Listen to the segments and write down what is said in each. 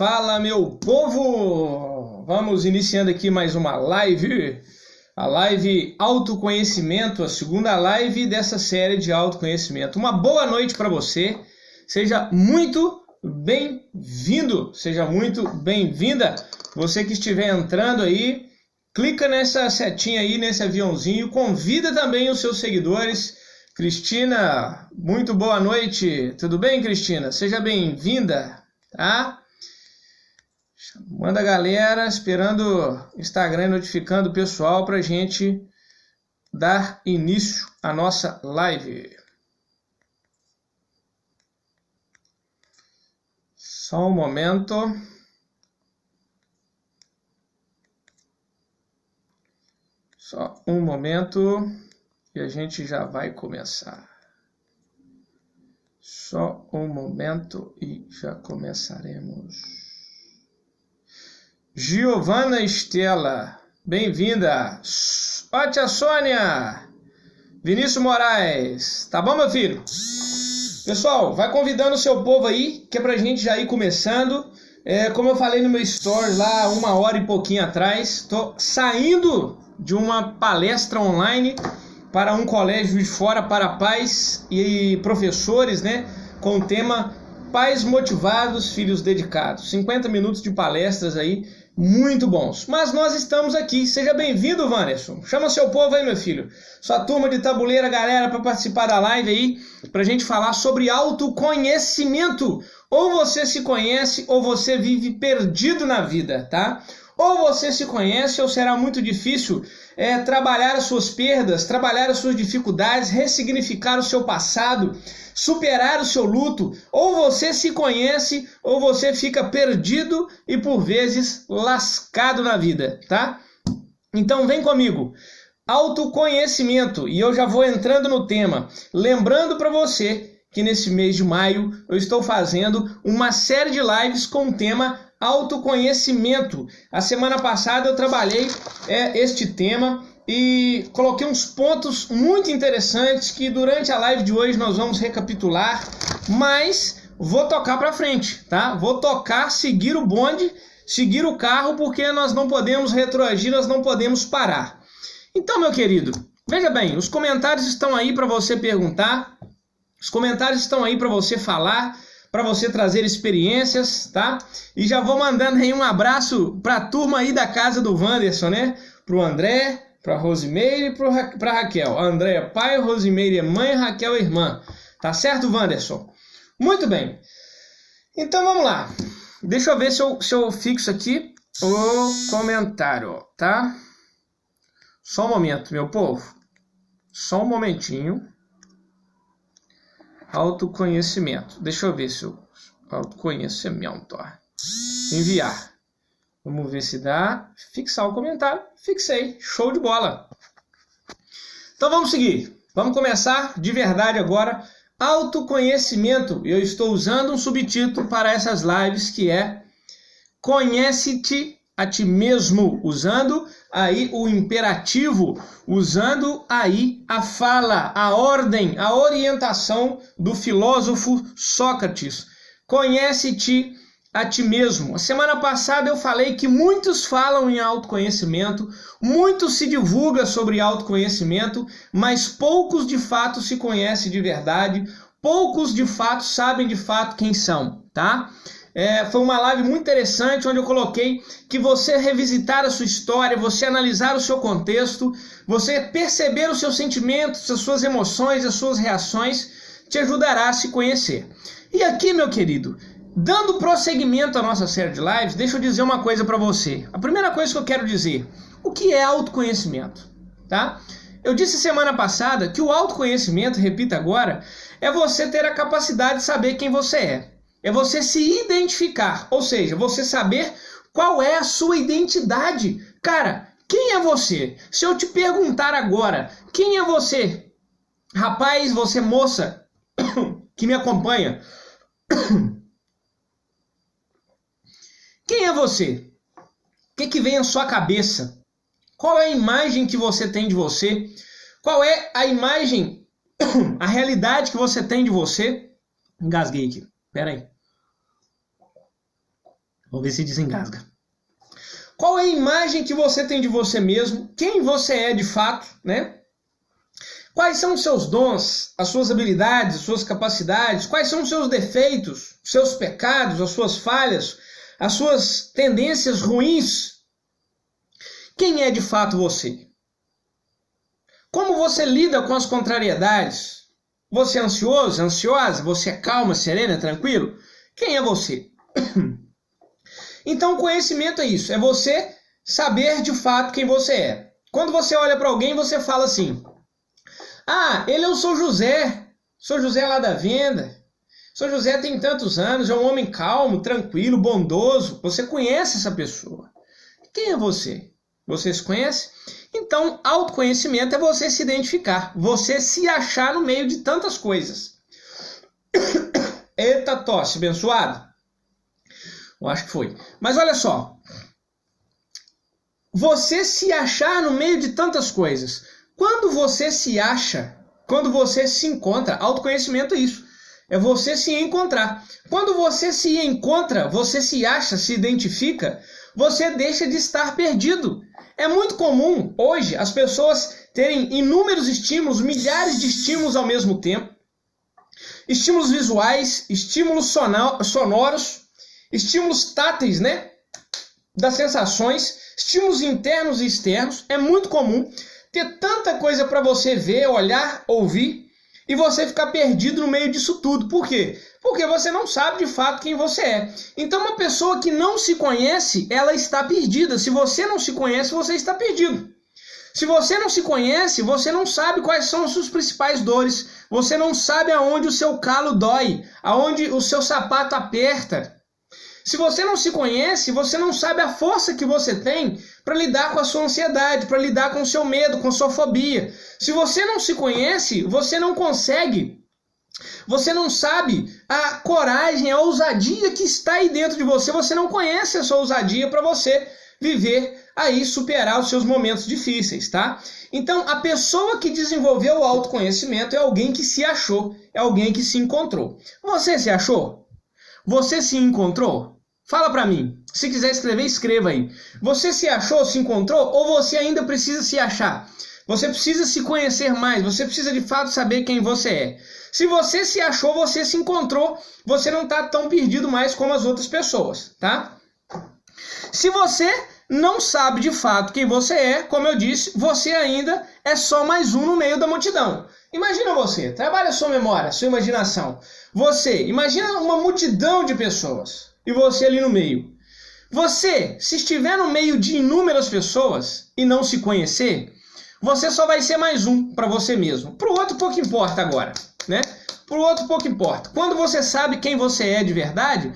Fala, meu povo! Vamos iniciando aqui mais uma live, a live Autoconhecimento, a segunda live dessa série de autoconhecimento. Uma boa noite para você, seja muito bem-vindo, seja muito bem-vinda. Você que estiver entrando aí, clica nessa setinha aí, nesse aviãozinho, convida também os seus seguidores. Cristina, muito boa noite, tudo bem, Cristina? Seja bem-vinda, tá? Manda a galera, esperando o Instagram notificando o pessoal para a gente dar início à nossa live. Só um momento. Só um momento e a gente já vai começar. Só um momento e já começaremos. Giovana Estela, bem-vinda. Ó, tia Sônia. Vinícius Moraes, tá bom, meu filho? Pessoal, vai convidando o seu povo aí, que é pra gente já ir começando. Como eu falei no meu story lá, 1 hora e pouquinho atrás, tô saindo de uma palestra online para um colégio de fora para pais e professores, né? Com o tema Pais Motivados, Filhos Dedicados. 50 minutos de palestras aí, muito bons. Mas nós estamos aqui. Seja bem-vindo, Wanderson. Chama seu povo aí, meu filho. Sua turma de tabuleira, galera, para participar da live aí, pra gente falar sobre autoconhecimento. Ou você se conhece, ou você vive perdido na vida, tá? Ou você se conhece, ou será muito difícil trabalhar as suas perdas, trabalhar as suas dificuldades, ressignificar o seu passado, superar o seu luto. Ou você se conhece, ou você fica perdido e por vezes lascado na vida, tá? Então vem comigo. Autoconhecimento. E eu já vou entrando no tema. Lembrando para você que nesse mês de maio eu estou fazendo uma série de lives com o tema autoconhecimento. A semana passada eu trabalhei este tema e coloquei uns pontos muito interessantes que durante a live de hoje nós vamos recapitular, mas vou tocar para frente, tá? Vou tocar, seguir o bonde, seguir o carro, porque nós não podemos retroagir, nós não podemos parar. Então, meu querido, veja bem, os comentários estão aí para você perguntar, os comentários estão aí para você falar, para você trazer experiências, tá? E já vou mandando aí um abraço para a turma aí da casa do Wanderson, né? Para o André, para a Rosimeire e para a Raquel. A André é pai, Rosimeire é mãe, Raquel é irmã. Tá certo, Wanderson? Muito bem. Então vamos lá. Deixa eu ver se eu fixo aqui o comentário, tá? Só um momento, meu povo. Só um momentinho. Autoconhecimento. Deixa eu ver se eu... Autoconhecimento, ó. Enviar. Vamos ver se dá. Fixar o comentário. Fixei. Show de bola. Então vamos seguir. Vamos começar de verdade agora. Autoconhecimento. Eu estou usando um subtítulo para essas lives que é Conhece-te a ti mesmo. Usando aí o imperativo, usando aí a fala, a ordem, a orientação do filósofo Sócrates. Conhece-te a ti mesmo. A semana passada eu falei que muitos falam em autoconhecimento, muito se divulga sobre autoconhecimento, mas poucos de fato se conhecem de verdade, poucos de fato sabem de fato quem são, tá? Foi uma live muito interessante onde eu coloquei que você revisitar a sua história, você analisar o seu contexto, você perceber os seus sentimentos, as suas emoções, as suas reações, te ajudará a se conhecer. E aqui, meu querido, dando prosseguimento à nossa série de lives, deixa eu dizer uma coisa para você. A primeira coisa que eu quero dizer, o que é autoconhecimento? Tá? Eu disse semana passada que o autoconhecimento, repito agora, é você ter a capacidade de saber quem você é. É você se identificar, ou seja, você saber qual é a sua identidade. Cara, quem é você? Se eu te perguntar agora, quem é você? Rapaz, você moça que me acompanha. Quem é você? O que vem à sua cabeça? Qual é a imagem que você tem de você? Qual é a imagem, a realidade que você tem de você? Engasguei aqui, pera aí. Vamos ver se desengasga. Qual é a imagem que você tem de você mesmo? Quem você é de fato, né? Quais são os seus dons, as suas habilidades, as suas capacidades? Quais são os seus defeitos, os seus pecados, as suas falhas, as suas tendências ruins? Quem é de fato você? Como você lida com as contrariedades? Você é ansioso, ansiosa? Você é calma, serena, tranquilo? Quem é você? Então, conhecimento é isso, é você saber de fato quem você é. Quando você olha para alguém, você fala assim: ah, ele é o Sr. José, Sr. José lá da venda. Sr. José tem tantos anos, é um homem calmo, tranquilo, bondoso. Você conhece essa pessoa. Quem é você? Você se conhece? Então, autoconhecimento é você se identificar, você se achar no meio de tantas coisas. Eita tosse, abençoado. Eu acho que foi. Mas olha só. Você se achar no meio de tantas coisas. Quando você se acha, quando você se encontra, autoconhecimento é isso. É você se encontrar. Quando você se encontra, você se acha, se identifica, você deixa de estar perdido. É muito comum hoje as pessoas terem inúmeros estímulos, milhares de estímulos ao mesmo tempo. Estímulos visuais, estímulos sonoros, estímulos táteis, né? Das sensações, estímulos internos e externos. É muito comum ter tanta coisa para você ver, olhar, ouvir, e você ficar perdido no meio disso tudo. Por quê? Porque você não sabe de fato quem você é. Então uma pessoa que não se conhece, ela está perdida. Se você não se conhece, você está perdido. Se você não se conhece, você não sabe quais são as suas principais dores. Você não sabe aonde o seu calo dói, aonde o seu sapato aperta. Se você não se conhece, você não sabe a força que você tem para lidar com a sua ansiedade, para lidar com o seu medo, com a sua fobia. Se você não se conhece, você não consegue, você não sabe a coragem, a ousadia que está aí dentro de você. Você não conhece a sua ousadia para você viver aí, superar os seus momentos difíceis, tá? Então, a pessoa que desenvolveu o autoconhecimento é alguém que se achou, é alguém que se encontrou. Você se achou? Você se encontrou? Fala pra mim. Se quiser escrever, escreva aí. Você se achou, se encontrou? Ou você ainda precisa se achar? Você precisa se conhecer mais. Você precisa de fato saber quem você é. Se você se achou, você se encontrou. Você não está tão perdido mais como as outras pessoas, tá? Se você não sabe de fato quem você é, como eu disse, você ainda é só mais um no meio da multidão. Imagina você, trabalha a sua memória, a sua imaginação. Você, imagina uma multidão de pessoas e você ali no meio. Você, se estiver no meio de inúmeras pessoas e não se conhecer, você só vai ser mais um para você mesmo. Para o outro pouco importa agora, né? Para o outro pouco importa. Quando você sabe quem você é de verdade,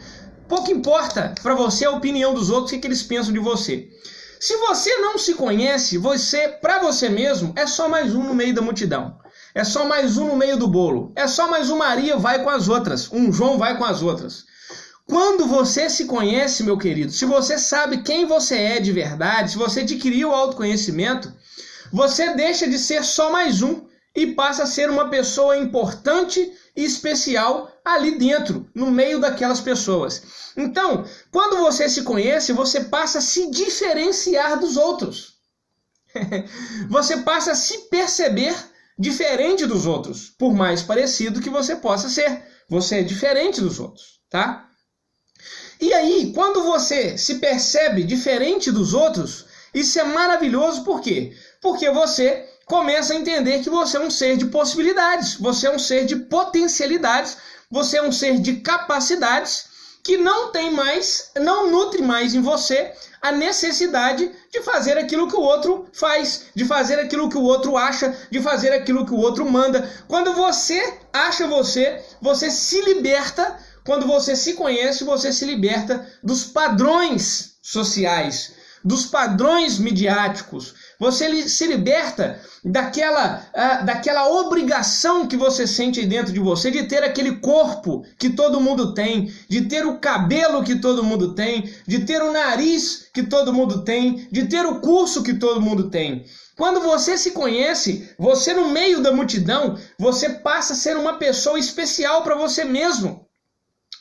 pouco importa para você a opinião dos outros, o que eles pensam de você. Se você não se conhece, você, para você mesmo, é só mais um no meio da multidão. É só mais um no meio do bolo. É só mais um Maria vai com as outras. Um João vai com as outras. Quando você se conhece, meu querido, se você sabe quem você é de verdade, se você adquiriu o autoconhecimento, você deixa de ser só mais um e passa a ser uma pessoa importante e especial ali dentro, no meio daquelas pessoas. Então, quando você se conhece, você passa a se diferenciar dos outros. Você passa a se perceber diferente dos outros, por mais parecido que você possa ser. Você é diferente dos outros, tá? E aí, quando você se percebe diferente dos outros, isso é maravilhoso, por quê? Porque você começa a entender que você é um ser de possibilidades, você é um ser de potencialidades, você é um ser de capacidades que não tem mais, não nutre mais em você a necessidade de fazer aquilo que o outro faz, de fazer aquilo que o outro acha, de fazer aquilo que o outro manda. Quando você acha você se liberta. Quando você se conhece, você se liberta dos padrões sociais, dos padrões midiáticos. Você se liberta daquela obrigação que você sente dentro de você de ter aquele corpo que todo mundo tem, de ter o cabelo que todo mundo tem, de ter o nariz que todo mundo tem, de ter o curso que todo mundo tem. Quando você se conhece, você no meio da multidão, você passa a ser uma pessoa especial para você mesmo.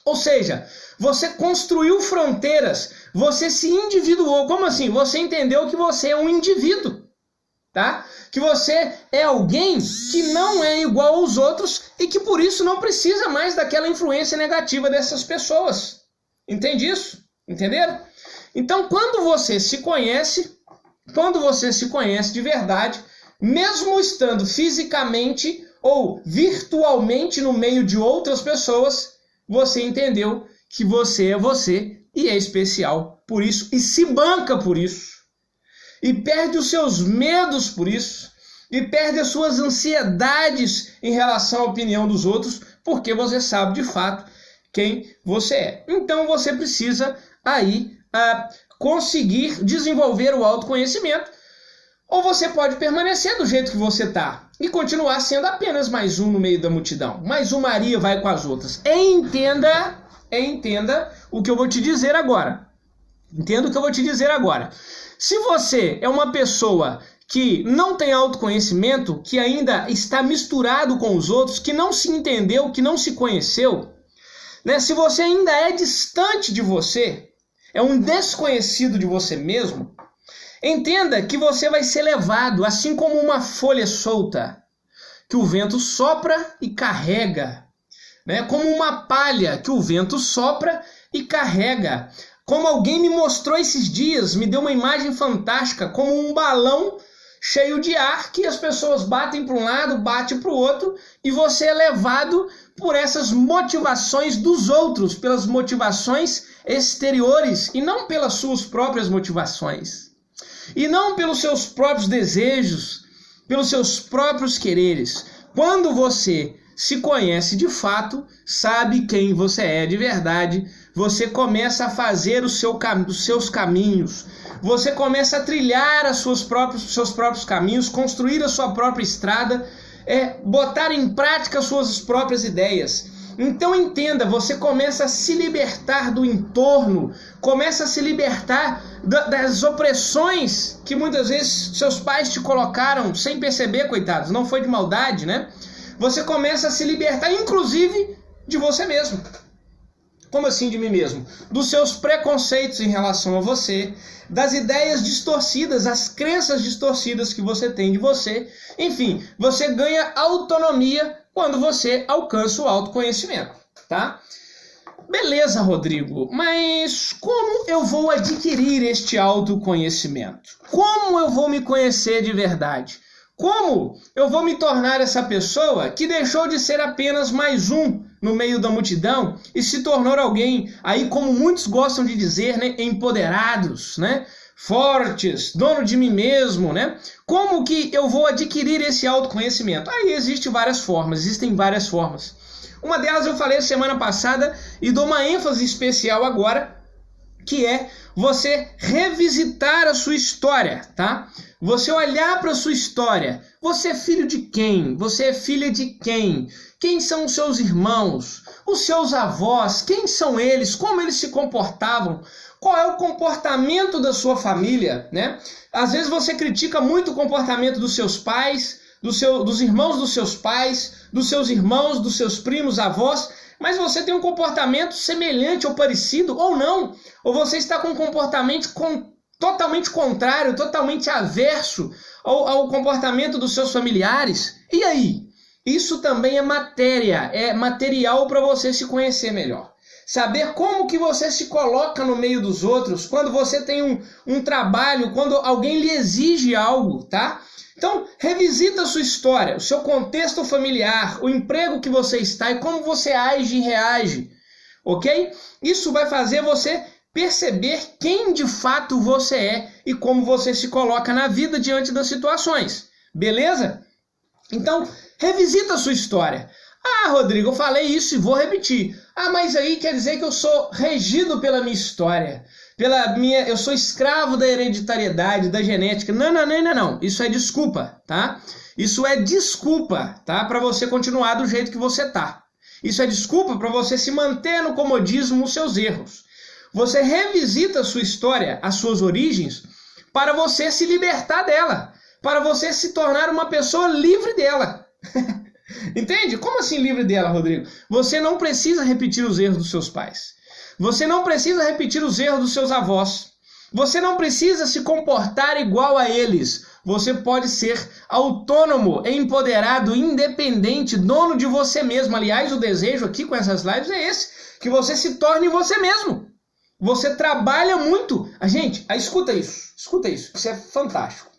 Ou seja, você construiu fronteiras, você se individuou. Como assim? Você entendeu que você é um indivíduo, tá? Que você é alguém que não é igual aos outros e que por isso não precisa mais daquela influência negativa dessas pessoas. Entende isso? Entenderam? Então, quando você se conhece de verdade, mesmo estando fisicamente ou virtualmente no meio de outras pessoas, você entendeu que você é você e é especial por isso e se banca por isso. E perde os seus medos por isso, e perde as suas ansiedades em relação à opinião dos outros, porque você sabe de fato quem você é. Então você precisa aí conseguir desenvolver o autoconhecimento, ou você pode permanecer do jeito que você está e continuar sendo apenas mais um no meio da multidão. Mais um Maria vai com as outras. Entenda o que eu vou te dizer agora. Entenda o que eu vou te dizer agora. Se você é uma pessoa que não tem autoconhecimento, que ainda está misturado com os outros, que não se entendeu, que não se conheceu, né? Se você ainda é distante de você, é um desconhecido de você mesmo, entenda que você vai ser levado, assim como uma folha solta, que o vento sopra e carrega, né? Como uma palha que o vento sopra e carrega. Como alguém me mostrou esses dias, me deu uma imagem fantástica, como um balão cheio de ar que as pessoas batem para um lado, batem para o outro, e você é levado por essas motivações dos outros, pelas motivações exteriores, e não pelas suas próprias motivações. E não pelos seus próprios desejos, pelos seus próprios quereres. Quando você se conhece de fato, sabe quem você é de verdade, você começa a fazer os seus caminhos, você começa a trilhar os seus próprios caminhos, construir a sua própria estrada, botar em prática as suas próprias ideias. Então entenda, você começa a se libertar do entorno, começa a se libertar das opressões que muitas vezes seus pais te colocaram sem perceber, coitados, não foi de maldade, né? Você começa a se libertar, inclusive, de você mesmo. Como assim de mim mesmo? Dos seus preconceitos em relação a você, das ideias distorcidas, as crenças distorcidas que você tem de você. Enfim, você ganha autonomia quando você alcança o autoconhecimento, tá? Beleza, Rodrigo, mas como eu vou adquirir este autoconhecimento? Como eu vou me conhecer de verdade? Como eu vou me tornar essa pessoa que deixou de ser apenas mais um no meio da multidão e se tornou alguém, aí como muitos gostam de dizer, né, empoderados, né, fortes, dono de mim mesmo, né? Como que eu vou adquirir esse autoconhecimento? Aí existem várias formas. Uma delas eu falei semana passada e dou uma ênfase especial agora, que é você revisitar a sua história, tá? Você olhar para a sua história. Você é filho de quem? Você é filha de quem? Quem são os seus irmãos? Os seus avós? Quem são eles? Como eles se comportavam? Qual é o comportamento da sua família, né? Às vezes você critica muito o comportamento dos seus pais, dos irmãos dos seus pais, dos seus irmãos, dos seus primos, avós, mas você tem um comportamento semelhante ou parecido ou não. Ou você está com um comportamento totalmente contrário, totalmente averso ao comportamento dos seus familiares. E aí? Isso também é matéria, é material para você se conhecer melhor. Saber como que você se coloca no meio dos outros, quando você tem um trabalho, quando alguém lhe exige algo, tá? Então, revisita a sua história, o seu contexto familiar, o emprego que você está e como você age e reage, ok? Isso vai fazer você perceber quem de fato você é e como você se coloca na vida diante das situações, beleza? Então, revisita a sua história. Ah, Rodrigo, eu falei isso e vou repetir. Ah, mas aí quer dizer que eu sou regido pela minha história. Eu sou escravo da hereditariedade, da genética. Não. Isso é desculpa, tá? Isso é desculpa, tá? Para você continuar do jeito que você tá. Isso é desculpa para você se manter no comodismo, nos seus erros. Você revisita a sua história, as suas origens, para você se libertar dela. Para você se tornar uma pessoa livre dela. Entende? Como assim livre dela, Rodrigo? Você não precisa repetir os erros dos seus pais. Você não precisa repetir os erros dos seus avós. Você não precisa se comportar igual a eles. Você pode ser autônomo, empoderado, independente, dono de você mesmo. Aliás, o desejo aqui com essas lives é esse, que você se torne você mesmo. Você trabalha muito. Gente, escuta isso é fantástico.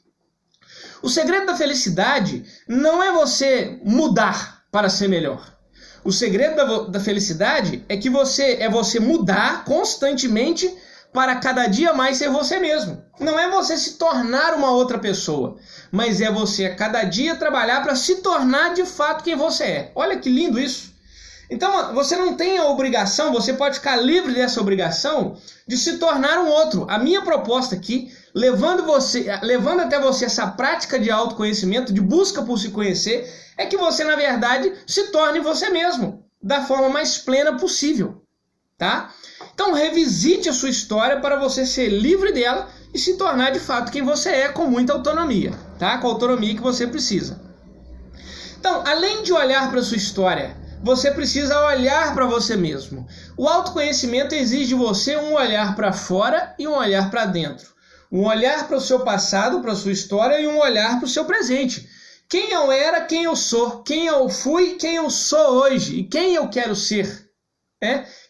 O segredo da felicidade não é você mudar para ser melhor. O segredo da felicidade é que você mudar constantemente para cada dia mais ser você mesmo. Não é você se tornar uma outra pessoa, mas é você a cada dia trabalhar para se tornar de fato quem você é. Olha que lindo isso. Então você não tem a obrigação, você pode ficar livre dessa obrigação de se tornar um outro. A minha proposta aqui, levando até você essa prática de autoconhecimento, de busca por se conhecer, é que você, na verdade, se torne você mesmo, da forma mais plena possível, tá? Então revisite a sua história para você ser livre dela e se tornar de fato quem você é, com muita autonomia, tá? Com a autonomia que você precisa. Então, além de olhar para a sua história, você precisa olhar para você mesmo. O autoconhecimento exige de você um olhar para fora e um olhar para dentro. Um olhar para o seu passado, para a sua história, e um olhar para o seu presente. Quem eu era, quem eu sou, quem eu fui, quem eu sou hoje e quem eu quero ser.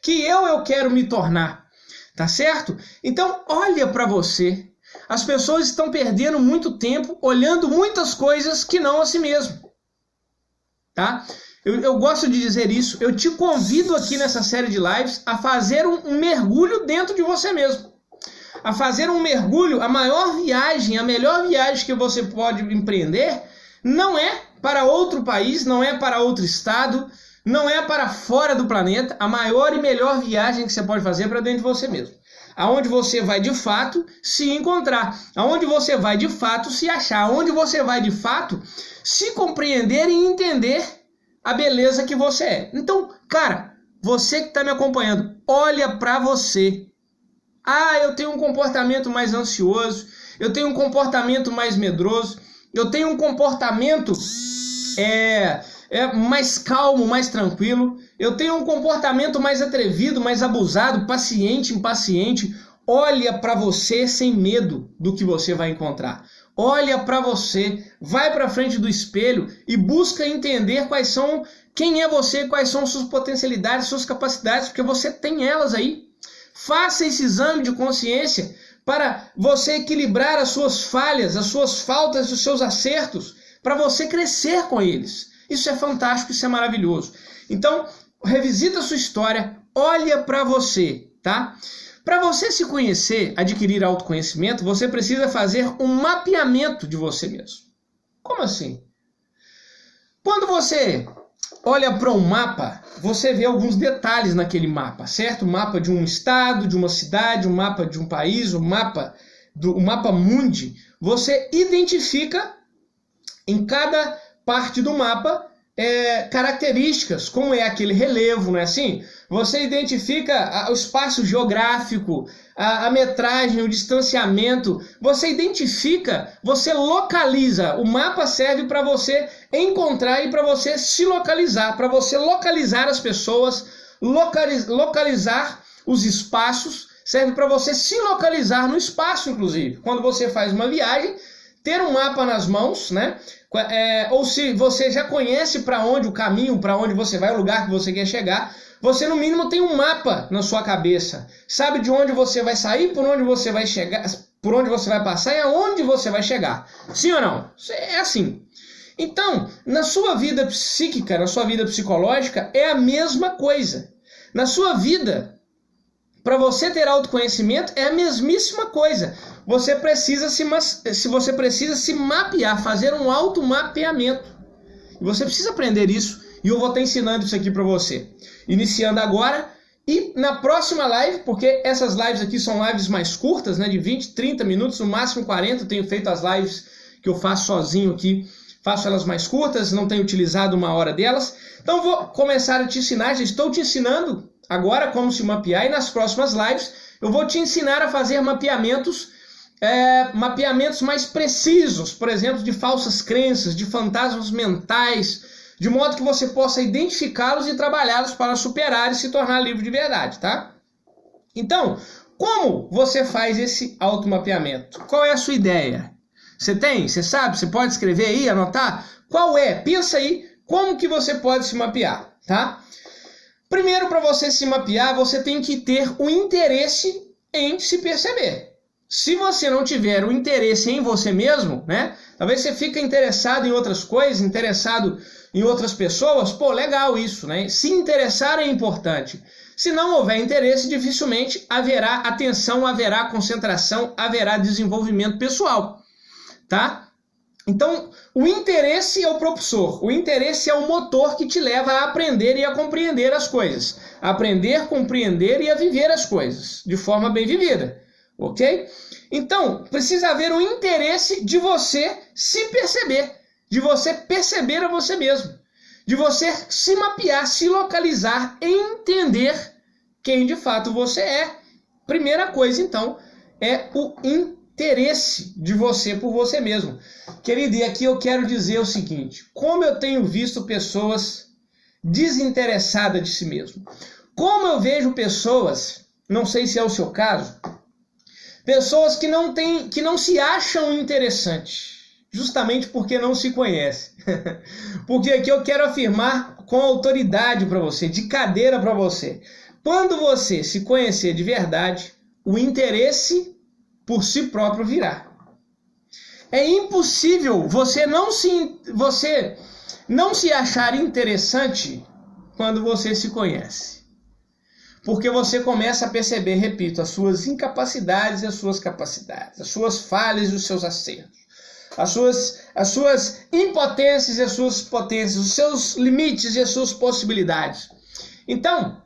Que eu quero me tornar. Tá certo? Então, olha para você. As pessoas estão perdendo muito tempo olhando muitas coisas que não a si mesmo. Tá? Eu gosto de dizer isso. Eu te convido aqui nessa série de lives a fazer um mergulho dentro de você mesmo. A fazer um mergulho, a melhor viagem que você pode empreender não é para outro país, não é para outro estado, não é para fora do planeta. A maior e melhor viagem que você pode fazer é para dentro de você mesmo. Aonde você vai de fato se encontrar, aonde você vai de fato se achar, aonde você vai de fato se compreender e entender a beleza que você é. Então, cara, você que está me acompanhando, olha para você. Eu tenho um comportamento mais ansioso, eu tenho um comportamento mais medroso, eu tenho um comportamento mais calmo, mais tranquilo, eu tenho um comportamento mais atrevido, mais abusado, paciente, impaciente. Olha para você sem medo do que você vai encontrar. Olha para você, vai para frente do espelho e busca entender quem é você, quais são suas potencialidades, suas capacidades, porque você tem elas aí. Faça esse exame de consciência para você equilibrar as suas falhas, as suas faltas, os seus acertos, para você crescer com eles. Isso é fantástico, isso é maravilhoso. Então, revisita a sua história, olha para você, tá? Para você se conhecer, adquirir autoconhecimento, você precisa fazer um mapeamento de você mesmo. Como assim? Quando você olha para um mapa, você vê alguns detalhes naquele mapa, certo? O mapa de um estado, de uma cidade, o mapa de um país, o mapa mundi. Você identifica em cada parte do mapa características, como é aquele relevo, não é assim? Você identifica o espaço geográfico, a metragem, o distanciamento, você identifica, você localiza. O mapa serve para você encontrar e para você se localizar, para você localizar as pessoas, localizar os espaços, serve para você se localizar no espaço, inclusive. Quando você faz uma viagem, ter um mapa nas mãos, né? Ou se você já conhece para onde o caminho, para onde você vai, o lugar que você quer chegar, você no mínimo tem um mapa na sua cabeça. Sabe de onde você vai sair, por onde você vai chegar, por onde você vai passar e aonde você vai chegar. Sim ou não? É assim. Então, na sua vida psíquica, na sua vida psicológica, é a mesma coisa. Na sua vida, para você ter autoconhecimento, é a mesmíssima coisa. Você precisa se mapear, fazer um automapeamento. E você precisa aprender isso. E eu vou estar ensinando isso aqui para você. Iniciando agora e na próxima live, porque essas lives aqui são lives mais curtas, né, de 20, 30 minutos, no máximo 40. Eu tenho feito as lives que eu faço sozinho aqui. Faço elas mais curtas, não tenho utilizado 1 hora delas. Então vou começar a te ensinar, já estou te ensinando agora como se mapear. E nas próximas lives eu vou te ensinar a fazer mapeamentos mais precisos, por exemplo, de falsas crenças, de fantasmas mentais, de modo que você possa identificá-los e trabalhá-los para superar e se tornar livre de verdade, tá? Então, como você faz esse automapeamento? Qual é a sua ideia? Você tem? Você sabe? Você pode escrever aí, anotar? Qual é? Pensa aí como que você pode se mapear, tá? Primeiro, para você se mapear, você tem que ter o interesse em se perceber. Se você não tiver o interesse em você mesmo, né? Talvez você fique interessado em outras coisas, interessado em outras pessoas. Pô, legal isso, né? Se interessar é importante. Se não houver interesse, dificilmente haverá atenção, haverá concentração, haverá desenvolvimento pessoal, tá? Então, o interesse é o propulsor, o interesse é o motor que te leva a aprender e a compreender as coisas. A aprender, compreender e a viver as coisas de forma bem vivida, ok? Então, precisa haver um interesse de você se perceber, de você perceber a você mesmo, de você se mapear, se localizar, entender quem de fato você é. Primeira coisa, então, é o interesse de você por você mesmo. Querido, e aqui eu quero dizer o seguinte: como eu tenho visto pessoas desinteressadas de si mesmo, como eu vejo pessoas, não sei se é o seu caso, pessoas que não se acham interessantes, justamente porque não se conhecem. Porque aqui eu quero afirmar com autoridade para você, de cadeira para você, quando você se conhecer de verdade, o interesse por si próprio virá. É impossível você não se achar interessante quando você se conhece. Porque você começa a perceber, repito, as suas incapacidades e as suas capacidades, as suas falhas e os seus acertos, as suas impotências e as suas potências, os seus limites e as suas possibilidades. Então,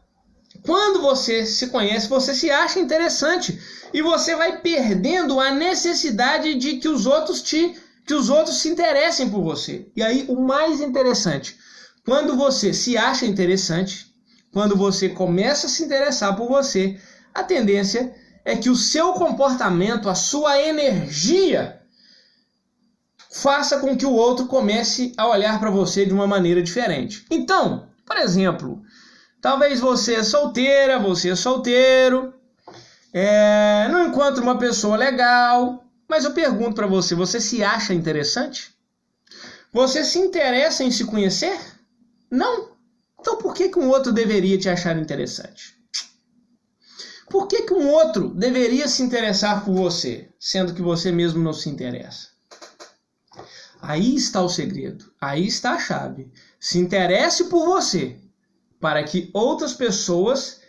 quando você se conhece, você se acha interessante e você vai perdendo a necessidade de que os outros se interessem por você. E aí, o mais interessante, quando você se acha interessante, quando você começa a se interessar por você, a tendência é que o seu comportamento, a sua energia, faça com que o outro comece a olhar para você de uma maneira diferente. Então, por exemplo, talvez você é solteira, você é solteiro, não encontra uma pessoa legal, mas eu pergunto para você, você se acha interessante? Você se interessa em se conhecer? Não. Então por que um outro deveria te achar interessante? Por que um outro deveria se interessar por você, sendo que você mesmo não se interessa? Aí está o segredo, aí está a chave. Se interesse por você, para que outras pessoas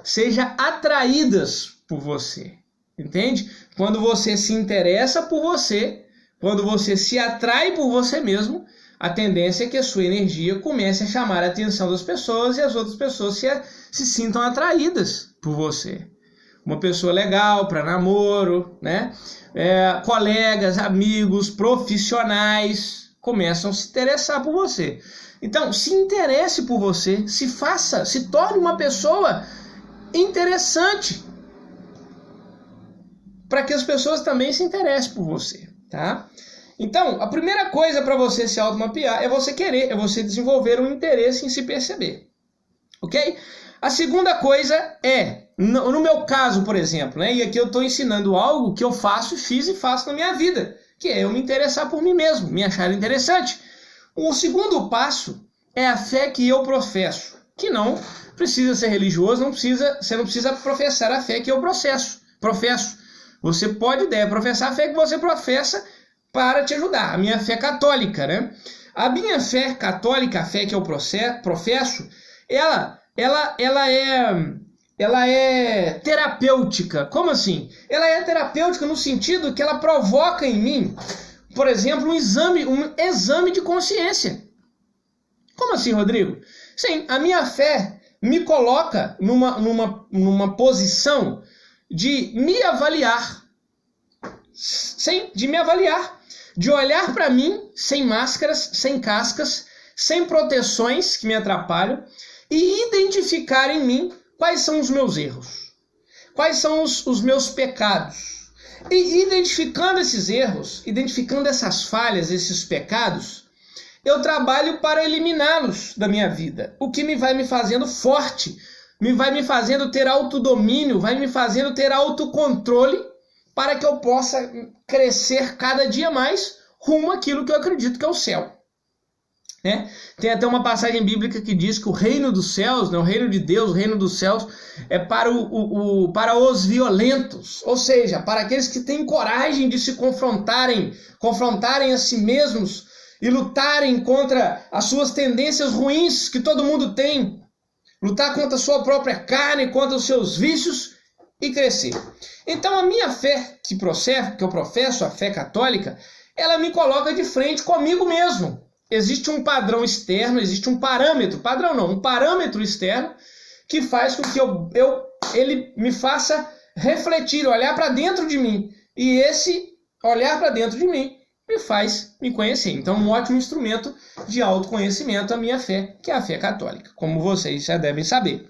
sejam atraídas por você. Entende? Quando você se interessa por você, quando você se atrai por você mesmo, a tendência é que a sua energia comece a chamar a atenção das pessoas e as outras pessoas se sintam atraídas por você. Uma pessoa legal para namoro, né? Colegas, amigos, profissionais começam a se interessar por você. Então, se interesse por você, se torne uma pessoa interessante para que as pessoas também se interessem por você, tá? Então, a primeira coisa para você se automapear é você querer, é você desenvolver um interesse em se perceber, ok? A segunda coisa é, no meu caso, por exemplo, né? E aqui eu estou ensinando algo que eu faço, fiz e faço na minha vida, que é eu me interessar por mim mesmo, me achar interessante. O segundo passo é a fé que eu professo, que não precisa ser religioso, você não precisa professar a fé que eu professo. Você pode professar a fé que você professa para te ajudar. A minha fé católica, né? A minha fé católica, a fé que eu professo, ela é terapêutica. Como assim? Ela é terapêutica no sentido que ela provoca em mim, por exemplo, um exame de consciência. Como assim, Rodrigo? Sim, a minha fé me coloca numa posição de me avaliar. Sim, de me avaliar. De olhar para mim sem máscaras, sem cascas, sem proteções que me atrapalham e identificar em mim quais são os meus erros, quais são os meus pecados. E identificando esses erros, identificando essas falhas, esses pecados, eu trabalho para eliminá-los da minha vida, o que me vai me fazendo forte, vai me fazendo ter autodomínio, vai me fazendo ter autocontrole para que eu possa crescer cada dia mais rumo àquilo que eu acredito que é o céu. Né? Tem até uma passagem bíblica que diz que o reino dos céus, né, o reino de Deus, o reino dos céus é para os violentos, ou seja, para aqueles que têm coragem de se confrontarem a si mesmos e lutarem contra as suas tendências ruins que todo mundo tem, lutar contra a sua própria carne, contra os seus vícios e crescer. Então a minha fé que eu professo, a fé católica, ela me coloca de frente comigo mesmo. Existe um padrão externo, existe um parâmetro externo que faz com que ele me faça refletir, olhar para dentro de mim. E esse olhar para dentro de mim me faz me conhecer. Então, um ótimo instrumento de autoconhecimento a minha fé, que é a fé católica, como vocês já devem saber.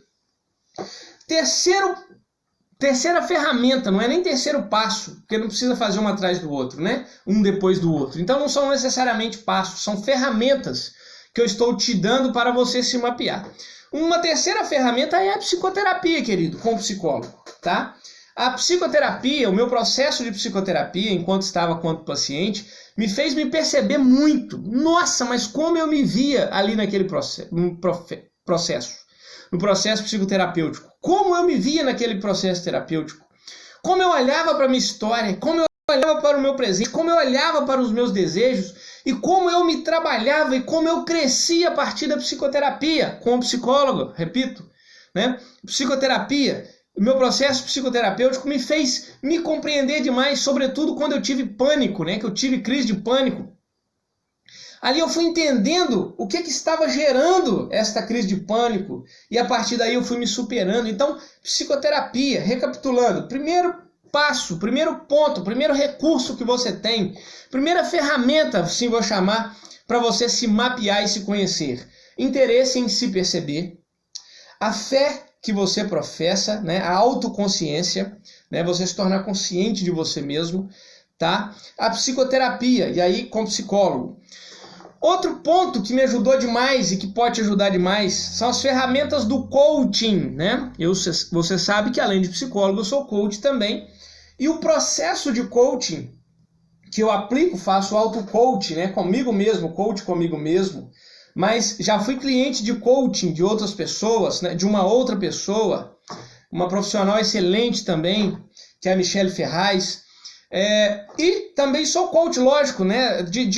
Terceira ferramenta, não é nem terceiro passo, porque não precisa fazer um atrás do outro, né? Um depois do outro. Então não são necessariamente passos, são ferramentas que eu estou te dando para você se mapear. Uma terceira ferramenta é a psicoterapia, querido, com o psicólogo, tá? A psicoterapia, o meu processo de psicoterapia, enquanto estava quanto paciente, me fez me perceber muito. Nossa, mas como eu me via ali naquele processo. No processo psicoterapêutico. Como eu me via naquele processo terapêutico. Como eu olhava para a minha história, como eu olhava para o meu presente, como eu olhava para os meus desejos e como eu me trabalhava e como eu crescia a partir da psicoterapia, com o psicólogo, repito, né? Psicoterapia, o meu processo psicoterapêutico me fez me compreender demais, sobretudo quando eu tive pânico, né? Que eu tive crise de pânico. Ali eu fui entendendo o que estava gerando esta crise de pânico e a partir daí eu fui me superando. Então, psicoterapia, recapitulando, primeiro passo, primeiro ponto, primeiro recurso que você tem, primeira ferramenta, assim vou chamar, para você se mapear e se conhecer. Interesse em se perceber, a fé que você professa, né, a autoconsciência, né, você se tornar consciente de você mesmo, tá? A psicoterapia, e aí com psicólogo. Outro ponto que me ajudou demais e que pode te ajudar demais são as ferramentas do coaching, né? Você sabe que além de psicólogo eu sou coach também. E o processo de coaching que eu aplico, faço auto-coach, né? Comigo mesmo, coach comigo mesmo. Mas já fui cliente de coaching de outras pessoas, né? De uma outra pessoa, uma profissional excelente também, que é a Michelle Ferraz. E também sou coach, lógico, né? De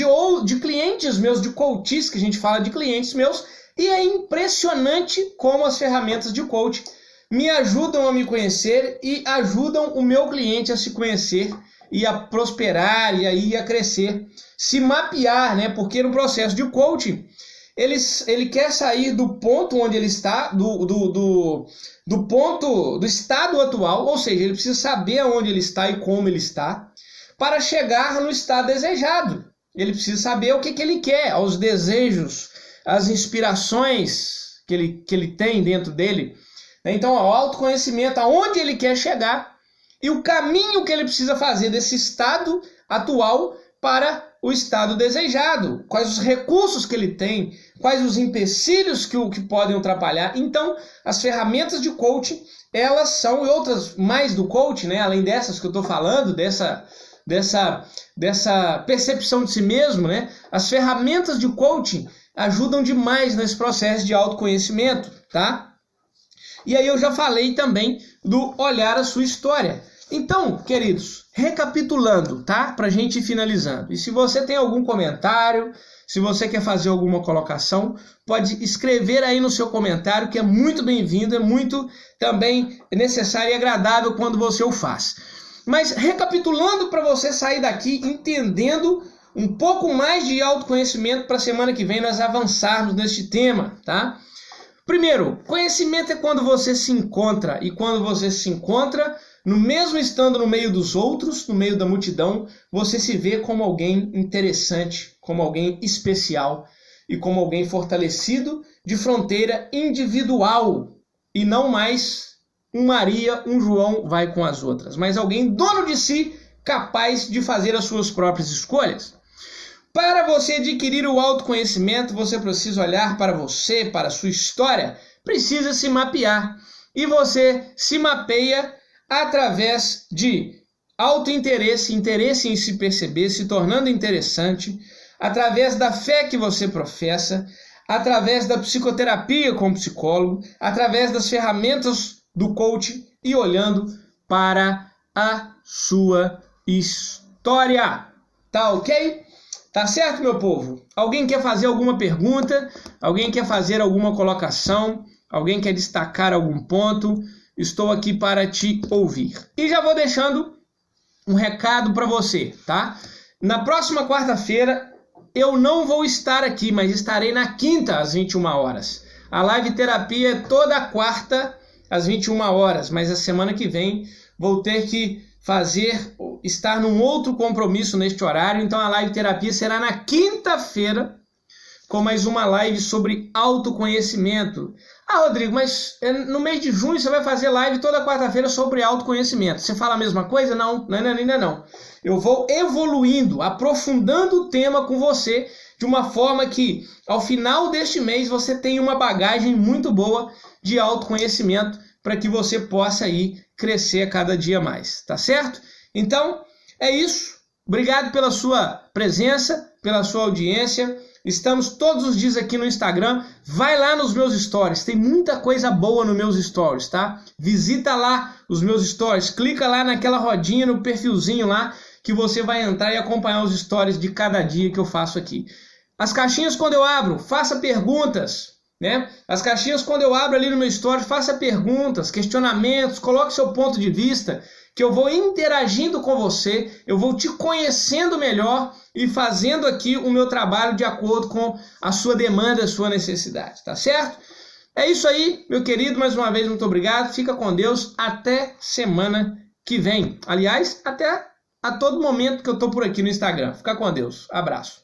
clientes meus, de coaches, que a gente fala de clientes meus, e é impressionante como as ferramentas de coach me ajudam a me conhecer e ajudam o meu cliente a se conhecer e a prosperar e aí a crescer, se mapear, né? Porque no processo de coaching, ele quer sair do ponto onde ele está, do estado atual, ou seja, ele precisa saber aonde ele está e como ele está, para chegar no estado desejado. Ele precisa saber o que ele quer, os desejos, as inspirações que ele tem dentro dele. Então, o autoconhecimento, aonde ele quer chegar e o caminho que ele precisa fazer desse estado atual para o estado desejado, quais os recursos que ele tem, quais os empecilhos que podem atrapalhar. Então, as ferramentas de coaching, elas são, e outras mais do coaching, né, além dessas que eu estou falando, dessa percepção de si mesmo, né, as ferramentas de coaching ajudam demais nesse processo de autoconhecimento, tá? E aí eu já falei também do olhar a sua história. Então, queridos, recapitulando, tá? Pra gente ir finalizando. E se você tem algum comentário, se você quer fazer alguma colocação, pode escrever aí no seu comentário, que é muito bem-vindo, é muito também necessário e agradável quando você o faz. Mas recapitulando para você sair daqui entendendo um pouco mais de autoconhecimento para a semana que vem nós avançarmos neste tema, tá? Primeiro, conhecimento é quando você se encontra, e quando você se encontra, mesmo estando no meio dos outros, no meio da multidão, você se vê como alguém interessante, como alguém especial e como alguém fortalecido de fronteira individual e não mais um Maria, um João vai com as outras, mas alguém dono de si, capaz de fazer as suas próprias escolhas. Para você adquirir o autoconhecimento, você precisa olhar para você, para a sua história, precisa se mapear. E você se mapeia através de autointeresse, interesse em se perceber, se tornando interessante, através da fé que você professa, através da psicoterapia com o psicólogo, através das ferramentas do coach e olhando para a sua história. Tá ok? Tá certo, meu povo? Alguém quer fazer alguma pergunta? Alguém quer fazer alguma colocação? Alguém quer destacar algum ponto? Estou aqui para te ouvir. E já vou deixando um recado para você, tá? Na próxima quarta-feira eu não vou estar aqui, mas estarei na quinta às 21 horas. A live terapia é toda quarta às 21 horas, mas a semana que vem vou ter que estar num outro compromisso neste horário, então a live terapia será na quinta-feira com mais uma live sobre autoconhecimento. Ah, Rodrigo, mas no mês de junho você vai fazer live toda quarta-feira sobre autoconhecimento. Você fala a mesma coisa? Não, ainda não. Eu vou evoluindo, aprofundando o tema com você de uma forma que ao final deste mês você tenha uma bagagem muito boa de autoconhecimento para que você possa aí crescer a cada dia mais, tá certo? Então, é isso. Obrigado pela sua presença, pela sua audiência. Estamos todos os dias aqui no Instagram. Vai lá nos meus stories, tem muita coisa boa nos meus stories, tá? Visita lá os meus stories, clica lá naquela rodinha, no perfilzinho lá, que você vai entrar e acompanhar os stories de cada dia que eu faço aqui. As caixinhas quando eu abro, faça perguntas, né? As caixinhas quando eu abro ali no meu story, faça perguntas, questionamentos, coloque seu ponto de vista, que eu vou interagindo com você, eu vou te conhecendo melhor e fazendo aqui o meu trabalho de acordo com a sua demanda, a sua necessidade, tá certo? É isso aí, meu querido, mais uma vez, muito obrigado, fica com Deus, até semana que vem. Aliás, até a todo momento que eu tô por aqui no Instagram. Fica com Deus, abraço.